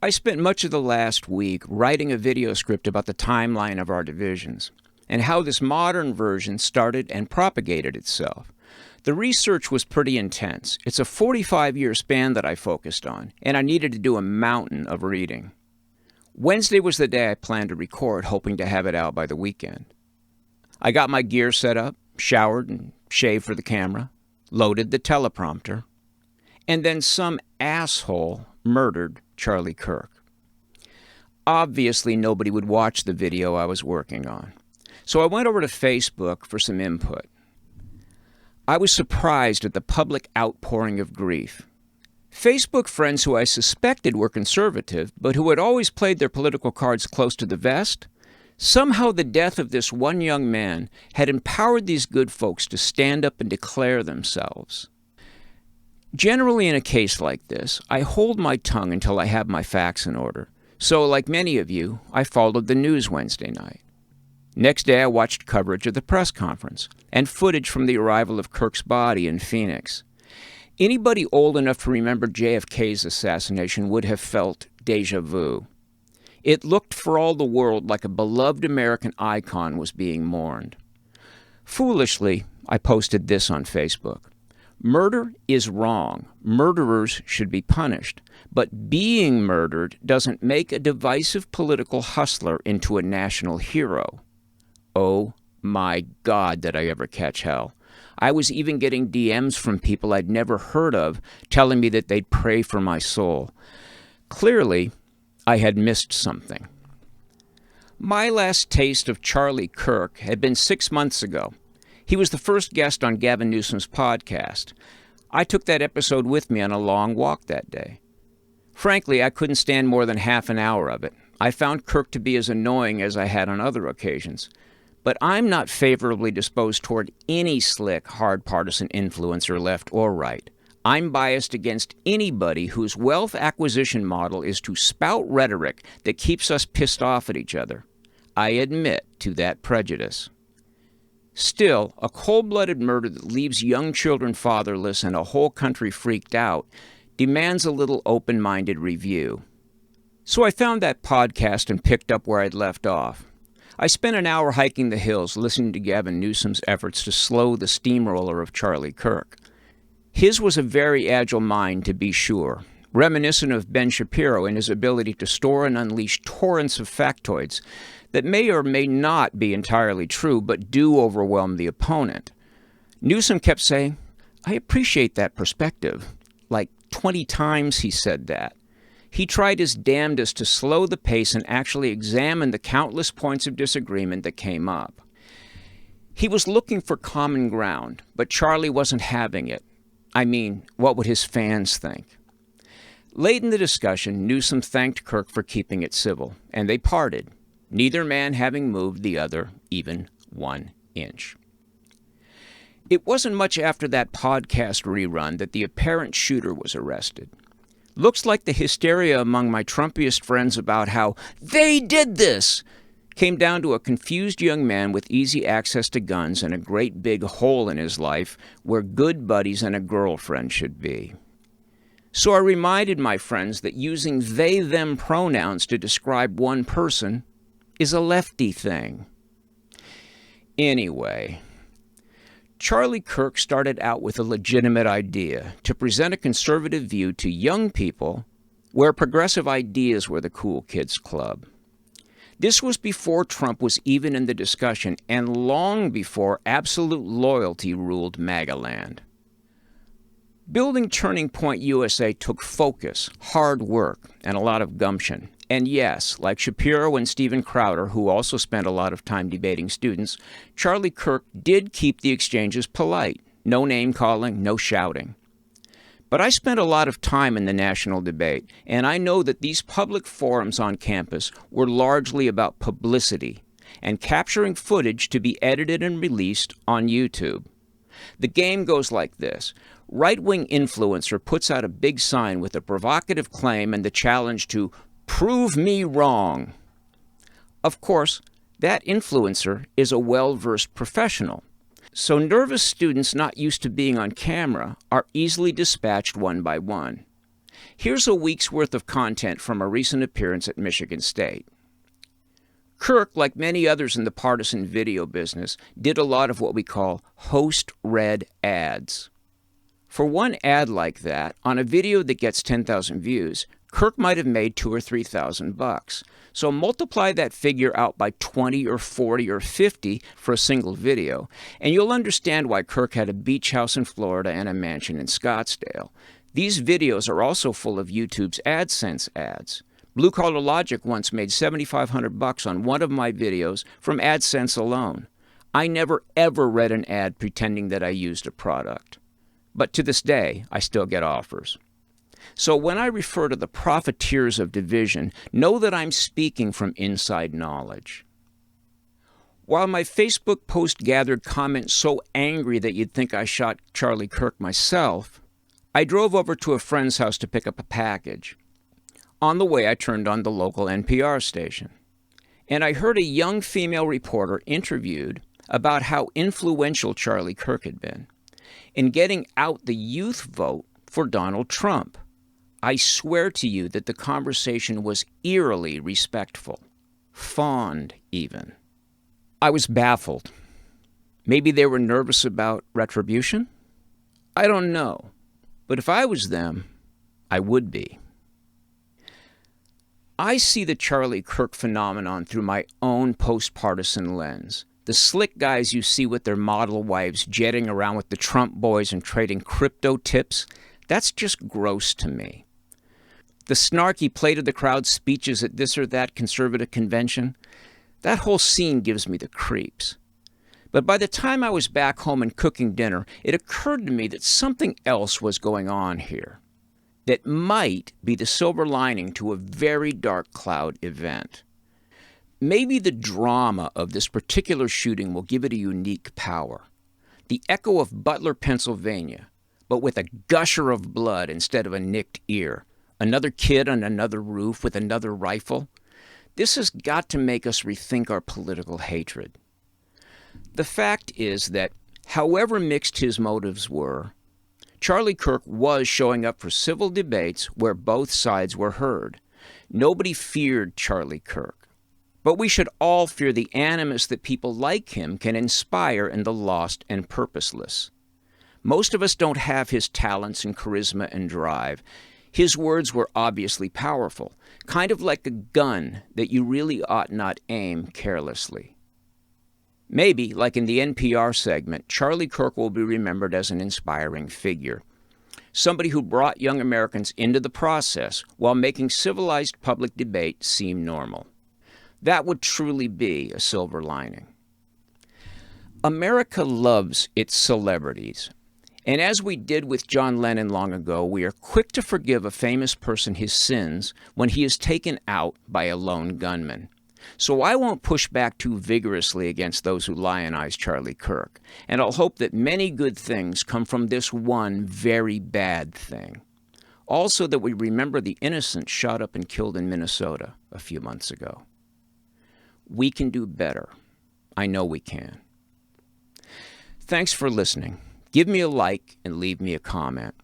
I spent much of the last week writing a video script about the timeline of our divisions and how this modern version started and propagated itself. The research was pretty intense. It's a 45-year span that I focused on, and I needed to do a mountain of reading. Wednesday was the day I planned to record, hoping to have it out by the weekend. I got my gear set up, showered and shaved for the camera, loaded the teleprompter, and then some asshole murdered Charlie Kirk. Obviously, nobody would watch the video I was working on, so I went over to Facebook for some input. I was surprised at the public outpouring of grief. Facebook friends who I suspected were conservative, but who had always played their political cards close to the vest, somehow the death of this one young man had empowered these good folks to stand up and declare themselves. Generally in a case like this, I hold my tongue until I have my facts in order. So, like many of you, I followed the news Wednesday night. Next day, I watched coverage of the press conference and footage from the arrival of Kirk's body in Phoenix. Anybody old enough to remember JFK's assassination would have felt déjà vu. It looked for all the world like a beloved American icon was being mourned. Foolishly, I posted this on Facebook. Murder is wrong. Murderers should be punished. But being murdered doesn't make a divisive political hustler into a national hero. Oh my God, did I ever catch hell. I was even getting DMs from people I'd never heard of telling me that they'd pray for my soul. Clearly, I had missed something. My last taste of Charlie Kirk had been 6 months ago. He was the first guest on Gavin Newsom's podcast. I took that episode with me on a long walk that day. Frankly, I couldn't stand more than half an hour of it. I found Kirk to be as annoying as I had on other occasions. But I'm not favorably disposed toward any slick, hard-partisan influencer, left or right. I'm biased against anybody whose wealth acquisition model is to spout rhetoric that keeps us pissed off at each other. I admit to that prejudice. Still, a cold-blooded murder that leaves young children fatherless and a whole country freaked out demands a little open-minded review. So I found that podcast and picked up where I'd left off. I spent an hour hiking the hills listening to Gavin Newsom's efforts to slow the steamroller of Charlie Kirk. His was a very agile mind, to be sure, reminiscent of Ben Shapiro in his ability to store and unleash torrents of factoids that may or may not be entirely true, but do overwhelm the opponent. Newsom kept saying, "I appreciate that perspective." Like 20 times he said that. He tried his damnedest to slow the pace and actually examine the countless points of disagreement that came up. He was looking for common ground, but Charlie wasn't having it. I mean, what would his fans think? Late in the discussion, Newsom thanked Kirk for keeping it civil, and they parted, neither man having moved the other even 1 inch. It wasn't much after that podcast rerun that the apparent shooter was arrested. Looks like the hysteria among my Trumpiest friends about how they did this came down to a confused young man with easy access to guns and a great big hole in his life where good buddies and a girlfriend should be. So I reminded my friends that using they-them pronouns to describe one person is a lefty thing. Anyway, Charlie Kirk started out with a legitimate idea to present a conservative view to young people where progressive ideas were the cool kids club. This was before Trump was even in the discussion and long before absolute loyalty ruled MAGA land. Building Turning Point USA took focus, hard work, and a lot of gumption. And yes, like Shapiro and Steven Crowder, who also spent a lot of time debating students, Charlie Kirk did keep the exchanges polite. No name-calling, no shouting. But I spent a lot of time in the national debate, and I know that these public forums on campus were largely about publicity and capturing footage to be edited and released on YouTube. The game goes like this. Right-wing influencer puts out a big sign with a provocative claim and the challenge to prove me wrong. Of course, that influencer is a well-versed professional. So nervous students not used to being on camera are easily dispatched one by one. Here's a week's worth of content from a recent appearance at Michigan State. Kirk, like many others in the partisan video business, did a lot of what we call host-read ads. For one ad like that, on a video that gets 10,000 views, Kirk might have made $2,000 or $3,000. So multiply that figure out by 20 or 40 or 50 for a single video, and you'll understand why Kirk had a beach house in Florida and a mansion in Scottsdale. These videos are also full of YouTube's AdSense ads. Blue Collar Logic once made $7,500 on one of my videos from AdSense alone. I never ever read an ad pretending that I used a product. But to this day, I still get offers. So when I refer to the profiteers of division, know that I'm speaking from inside knowledge. While my Facebook post gathered comments so angry that you'd think I shot Charlie Kirk myself, I drove over to a friend's house to pick up a package. On the way, I turned on the local NPR station, and I heard a young female reporter interviewed about how influential Charlie Kirk had been in getting out the youth vote for Donald Trump. I swear to you that the conversation was eerily respectful, fond even. I was baffled. Maybe they were nervous about retribution? I don't know, but if I was them, I would be. I see the Charlie Kirk phenomenon through my own post-partisan lens. The slick guys you see with their model wives jetting around with the Trump boys and trading crypto tips, that's just gross to me. The snarky play-to-the-crowd speeches at this or that conservative convention, that whole scene gives me the creeps. But by the time I was back home and cooking dinner, it occurred to me that something else was going on here that might be the silver lining to a very dark cloud event. Maybe the drama of this particular shooting will give it a unique power. The echo of Butler, Pennsylvania, but with a gusher of blood instead of a nicked ear. Another kid on another roof with another rifle. This has got to make us rethink our political hatred. The fact is that, however mixed his motives were, Charlie Kirk was showing up for civil debates where both sides were heard. Nobody feared Charlie Kirk. But we should all fear the animus that people like him can inspire in the lost and purposeless. Most of us don't have his talents and charisma and drive. His words were obviously powerful, kind of like a gun that you really ought not aim carelessly. Maybe, like in the NPR segment, Charlie Kirk will be remembered as an inspiring figure. Somebody who brought young Americans into the process while making civilized public debate seem normal. That would truly be a silver lining. America loves its celebrities. And as we did with John Lennon long ago, we are quick to forgive a famous person his sins when he is taken out by a lone gunman. So I won't push back too vigorously against those who lionize Charlie Kirk, and I'll hope that many good things come from this one very bad thing. Also that we remember the innocent shot up and killed in Minnesota a few months ago. We can do better. I know we can. Thanks for listening. Give me a like and leave me a comment.